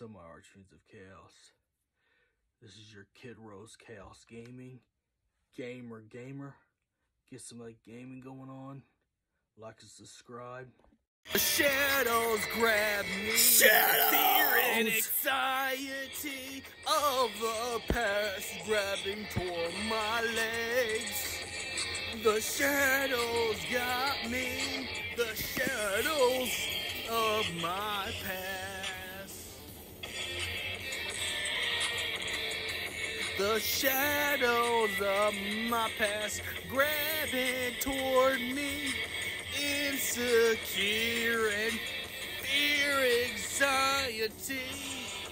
What's up, my archfiends of chaos? This is your Kid Rose Chaos Gaming. Gamer. Get some gaming going on. Like and subscribe. The shadows grab me. Shadows. Fear and anxiety of the past grabbing toward my legs. The shadows got me. The shadows of my past. The shadows of my past grabbing toward me. Insecure and fear, anxiety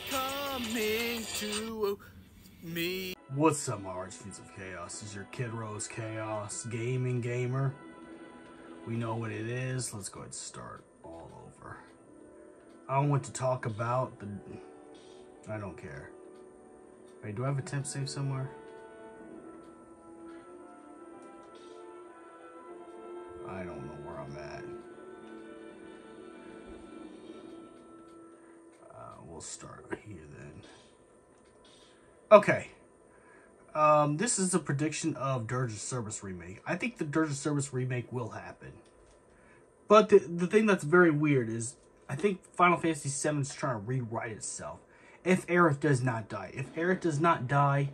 coming to me. What's up, my archfiends of chaos? This is your Kid Rose Chaos Gaming Gamer. We know what it is. Let's go ahead and start all over. I want to talk about the... I don't care. Wait, do I have a temp save somewhere? I don't know where I'm at. We'll start here then. Okay. This is a prediction of Dirge's Cerberus remake. I think the Dirge Cerberus remake will happen. But the thing that's very weird is, I think Final Fantasy VII is trying to rewrite itself. If Areith does not die. If Areith does not die,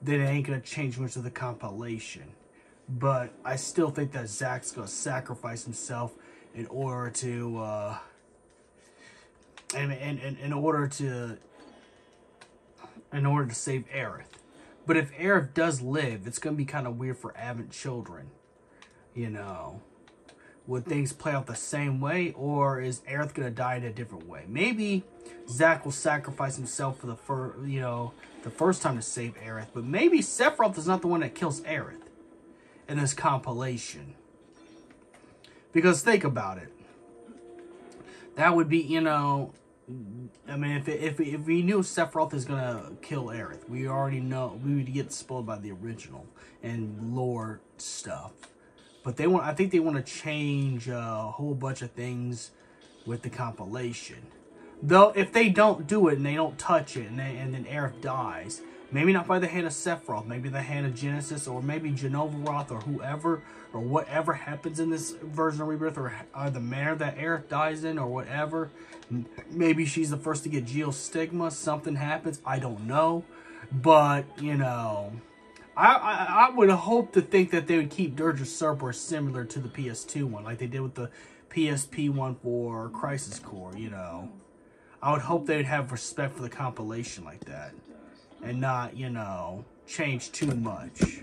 then it ain't going to change much of the compilation. But I still think that Zack's going to sacrifice himself in order to, in order to save Areith. But if Areith does live, it's going to be kind of weird for Advent children. You know, would things play out the same way, or is Areith going to die in a different way? Maybe Zack will sacrifice himself for the first time to save Areith, but maybe Sephiroth is not the one that kills Areith in this compilation. Because think about it. That would be, you know, I mean, if we knew Sephiroth is gonna kill Areith, we already know we would get spoiled by the original and lore stuff. But I think they want to change a whole bunch of things with the compilation. Though, if they don't do it and they don't touch it and then Areith dies, maybe not by the hand of Sephiroth, maybe the hand of Genesis, or maybe Genovaroth, or whoever, or whatever happens in this version of Rebirth, or the manner that Areith dies in, or whatever. Maybe she's the first to get Geostigma, something happens, I don't know. But, you know, I would hope to think that they would keep Dirge of Cerberus similar to the PS2 one, like they did with the PSP one for Crisis Core, you know. I would hope they would have respect for the compilation like that. And not, you know, change too much.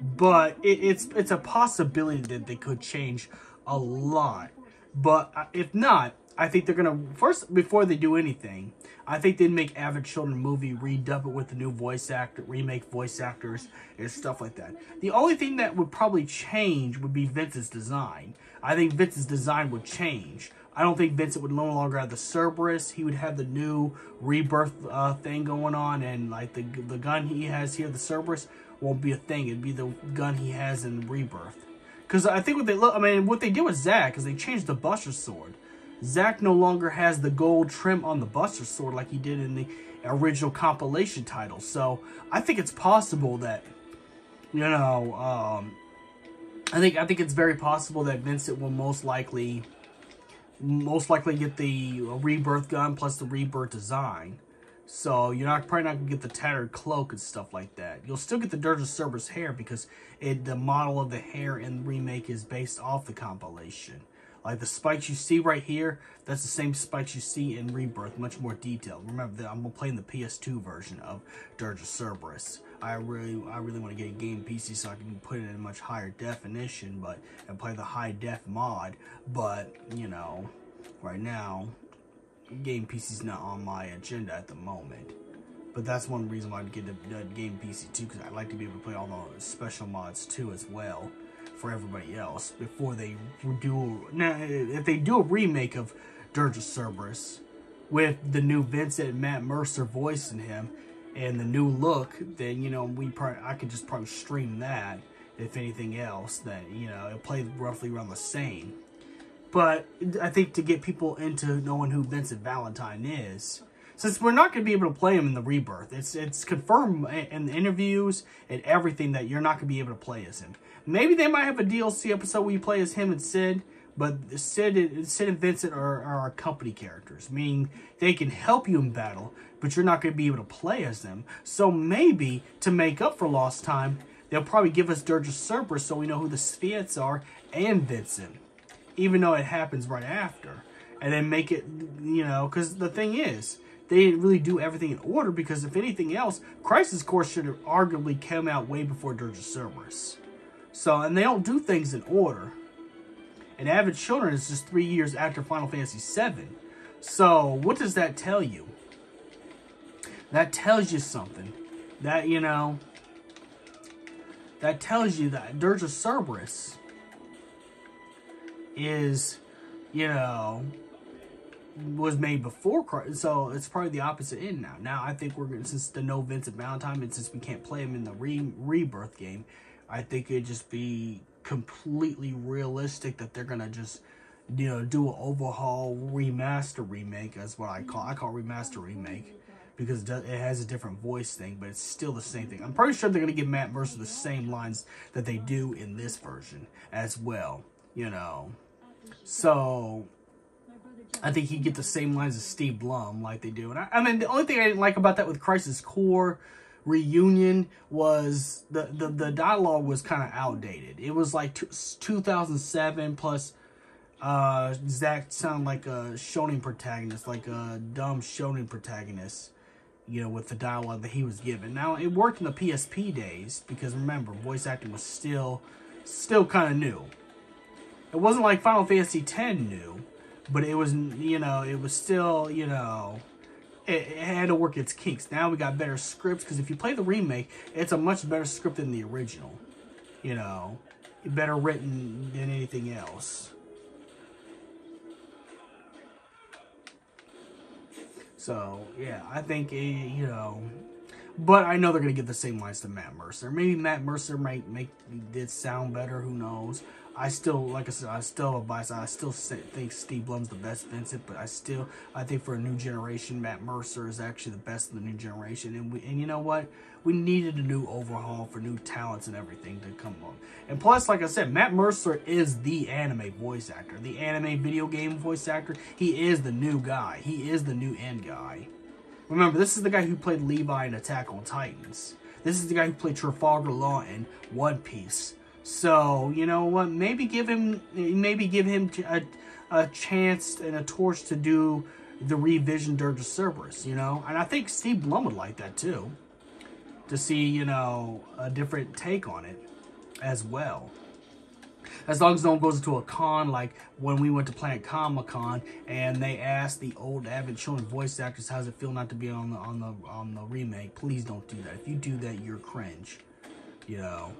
But it's a possibility that they could change a lot. But if not, I think they're going to, first, before they do anything, I think they'd make Avid Children movie, redub it with the new voice actor, remake voice actors, and stuff like that. The only thing that would probably change would be Vince's design. I think Vince's design would change. I don't think Vincent would no longer have the Cerberus. He would have the new rebirth thing going on, and like the gun he has here, the Cerberus, won't be a thing. It'd be the gun he has in Rebirth. Because I think what they did with Zack is they changed the Buster Sword. Zack no longer has the gold trim on the Buster Sword like he did in the original compilation title. So I think it's possible that, you know, I think it's very possible that Vincent will most likely get the Rebirth gun plus the Rebirth design. So you're probably not going to get the tattered cloak and stuff like that. You'll still get the Dirge of Cerberus hair because the model of the hair in the remake is based off the compilation. Like the spikes you see right here, that's the same spikes you see in Rebirth, much more detailed. Remember that I'm playing the PS2 version of Dirge of Cerberus. I really want to get a game PC so I can put it in much higher definition, and play the high def mod. But you know, right now, game PC's not on my agenda at the moment. But that's one reason why I'd get a game PC too, because I'd like to be able to play all the special mods too as well for everybody else before they do. Now, if they do a remake of Dirge of Cerberus with the new Vincent and Matt Mercer voicing him and the new look, then you know I could just probably stream that. If anything else, then you know it'll play roughly around the same. But I think to get people into knowing who Vincent Valentine is, Since we're not going to be able to play him in the Rebirth. It's confirmed in the interviews and everything that you're not going to be able to play as him. Maybe they might have a DLC episode where you play as him and Sid, but Sid and Vincent are our company characters, meaning they can help you in battle, but you're not going to be able to play as them. So maybe, to make up for lost time, they'll probably give us Dirge of Cerberus so we know who the Spheats are and Vincent, even though it happens right after. And then make it, you know, because the thing is, they didn't really do everything in order, because if anything else, Crisis Core should have arguably come out way before Dirge of Cerberus. So, and they don't do things in order. And Avid Children is just 3 years after Final Fantasy VII. So, what does that tell you? That tells you something. That, you know, that tells you that Dirge of Cerberus is, you know, was made before Christ, so it's probably the opposite end now. Now I think we're going, since the no Vincent Valentine, and since we can't play him in the Rebirth game, I think it'd just be completely realistic that they're gonna just, you know, do an overhaul, remaster, remake. That's what I call remaster, remake, because it has a different voice thing, but it's still the same thing. I'm pretty sure they're gonna give Matt Mercer the same lines that they do in this version as well, you know. So I think he'd get the same lines as Steve Blum like they do. And I mean, the only thing I didn't like about that with Crisis Core Reunion was the dialogue was kind of outdated. It was like 2007 plus Zack sounded like a shonen protagonist, like a dumb shonen protagonist, you know, with the dialogue that he was given. Now, it worked in the PSP days, because remember, voice acting was still kind of new. It wasn't like Final Fantasy X new, but it was, you know, it was still, you know, it had to work its kinks. Now we got better scripts, because if you play the remake, it's a much better script than the original. You know, better written than anything else. So, yeah, I think, you know, but I know they're going to get the same lines to Matt Mercer. Maybe Matt Mercer might make it sound better, who knows. I still, like I said, I still think Steve Blum's the best Vincent, but I think for a new generation, Matt Mercer is actually the best of the new generation. And you know what? We needed a new overhaul for new talents and everything to come on. And plus, like I said, Matt Mercer is the anime voice actor, the anime video game voice actor. He is the new guy. He is the new end guy. Remember, this is the guy who played Levi in Attack on Titans. This is the guy who played Trafalgar Law in One Piece. So, you know what, maybe give him a chance and a torch to do the revision Dirge of Cerberus, you know? And I think Steve Blum would like that too, to see, you know, a different take on it as well. As long as no one goes into a con, like when we went to Planet Comic-Con and they asked the old avid children voice actors, how's it feel not to be on the remake? Please don't do that. If you do that, you're cringe, you know.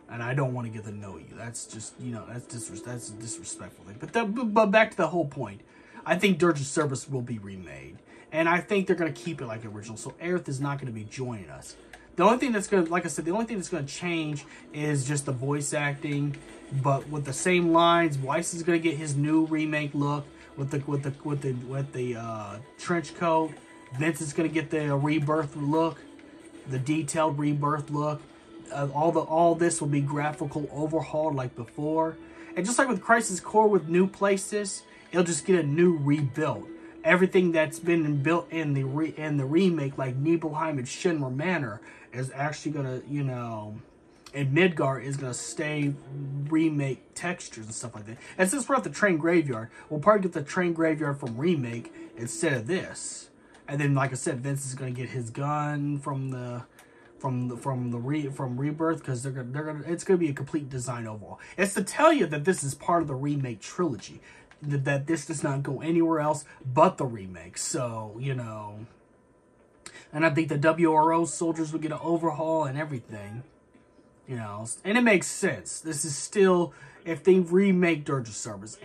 And I don't want to get to know you. That's just, you know, that's a disrespectful thing. But back to the whole point. I think Dirge of Cerberus will be remade. And I think they're going to keep it like original. So Areith is not going to be joining us. The only thing that's going to, like I said, the only thing that's going to change is just the voice acting. But with the same lines, Weiss is going to get his new remake look with the trench coat. Vince is going to get the rebirth look, the detailed rebirth look. All this will be graphical overhauled like before, and just like with Crisis Core with new places, it'll just get a new rebuild. Everything that's been built in the remake, like Nibelheim and Shinra Manor, is actually gonna, you know, and Midgar is gonna stay remake textures and stuff like that. And since we're at the train graveyard, we'll probably get the train graveyard from remake instead of this. And then, like I said, Vince is gonna get his gun from Rebirth, because it's gonna be a complete design overhaul. It's to tell you that this is part of the remake trilogy, that this does not go anywhere else but the remake. So, you know, and I think the WRO soldiers will get an overhaul and everything, you know, and it makes sense. This is still, if they remake Dirge of Cerberus,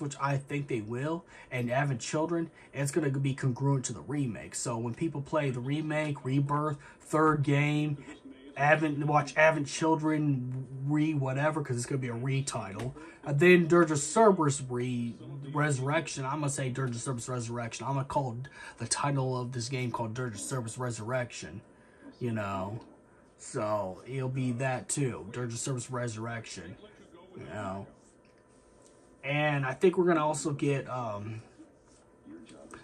which I think they will, and Avid Children, it's going to be congruent to the remake. So when people play the remake, Rebirth, third game, watch Advent Children whatever, because it's gonna be a retitle. And then Dirge of Cerberus Resurrection. I'm gonna say Dirge of Cerberus Resurrection. I'm gonna call the title of this game called Dirge of Cerberus Resurrection. You know, so it'll be that too, Dirge of Cerberus Resurrection. You know, and I think we're gonna also get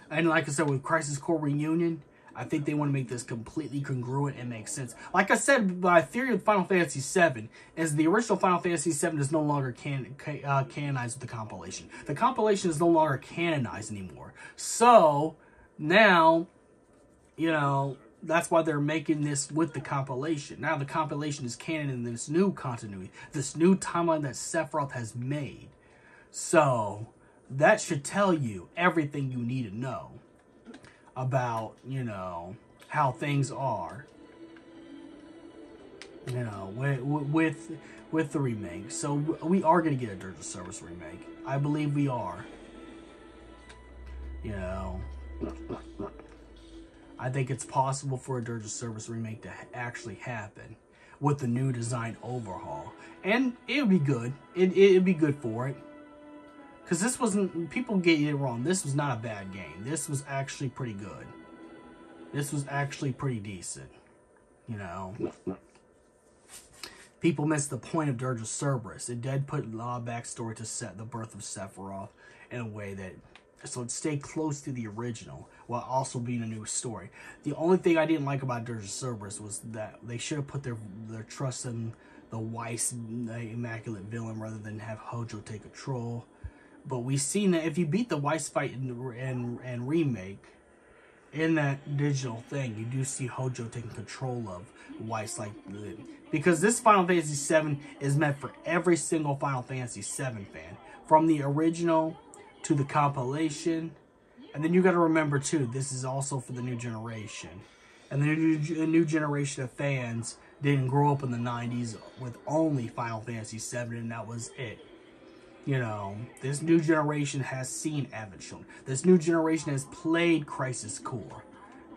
and like I said, with Crisis Core Reunion, I think they want to make this completely congruent and make sense. Like I said, my theory of Final Fantasy VII is the original Final Fantasy VII is no longer canonized with the compilation. The compilation is no longer canonized anymore. So, now, you know, that's why they're making this with the compilation. Now the compilation is canon in this new continuity, this new timeline that Sephiroth has made. So, that should tell you everything you need to know about, you know, how things are, you know, with the remake. So we are going to get a Dirge of Cerberus remake. I believe we are. You know, I think it's possible for a Dirge of Cerberus remake to actually happen with the new design overhaul. And it would be good. It'd be good for it. Because this wasn't, people get it wrong, this was not a bad game. This was actually pretty good. This was actually pretty decent. You know. People missed the point of Dirge of Cerberus. It did put a lot of backstory to set the birth of Sephiroth in a way that, so it stayed close to the original while also being a new story. The only thing I didn't like about Dirge of Cerberus was that they should have put their trust in the Weiss, the Immaculate Villain, rather than have Hojo take control. But we've seen that if you beat the Weiss fight and remake, in that digital thing, you do see Hojo taking control of Weiss, like, because this Final Fantasy VII is meant for every single Final Fantasy VII fan, from the original to the compilation. And then you got to remember too, this is also for the new generation, and the new generation of fans didn't grow up in the 90s with only Final Fantasy VII, and that was it. You know, this new generation has seen Advent Children. This new generation has played Crisis Core.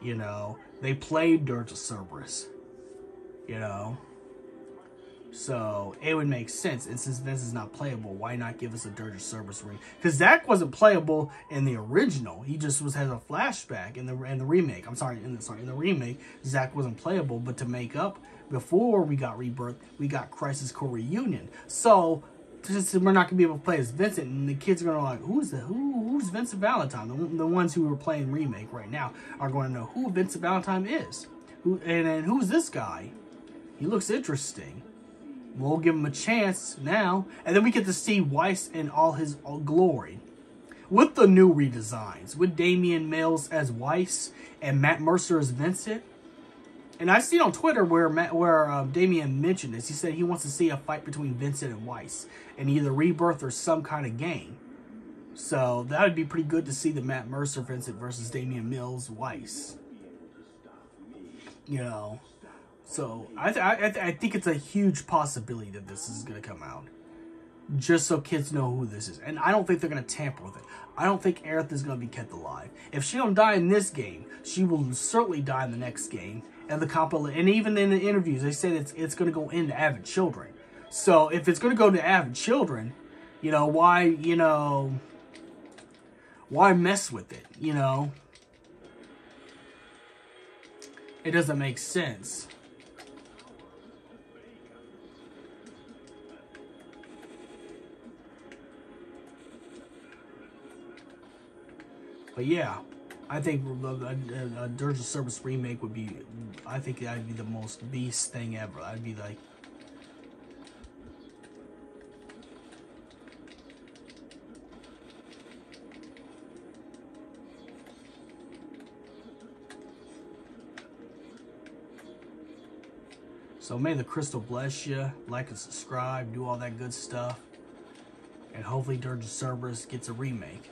You know, they played Dirge of Cerberus. You know, so it would make sense. And since Vince is not playable, why not give us a Dirge of Cerberus ring? Because Zack wasn't playable in the original. He just has a flashback in the remake. In the remake, Zack wasn't playable. But to make up, before we got Rebirth, we got Crisis Core Reunion. So we're not gonna be able to play as Vincent, and the kids are gonna like, who's Vincent Valentine? The ones who are playing remake right now are going to know who Vincent Valentine is. And who's this guy? He looks interesting. We'll give him a chance now, and then we get to see Weiss in all his glory with the new redesigns, with Damian Mills as Weiss and Matt Mercer as Vincent. And I've seen on Twitter where Damian mentioned this. He said he wants to see a fight between Vincent and Weiss in either Rebirth or some kind of game. So that would be pretty good to see the Matt Mercer Vincent versus Damian Mills Weiss. You know, so I think it's a huge possibility that this is going to come out, just so kids know who this is. And I don't think they're going to tamper with it. I don't think Aerith is going to be kept alive. If she don't die in this game, she will certainly die in the next game. And and even in the interviews, they said it's going to go into Advent Children. So if it's going to go to Advent Children, you know, why mess with it? You know, it doesn't make sense. But yeah, I think a Dirge of Cerberus remake would be, I think that'd be the most beast thing ever. I'd be like, so may the crystal bless you. Like and subscribe, do all that good stuff. And hopefully Dirge of Cerberus gets a remake.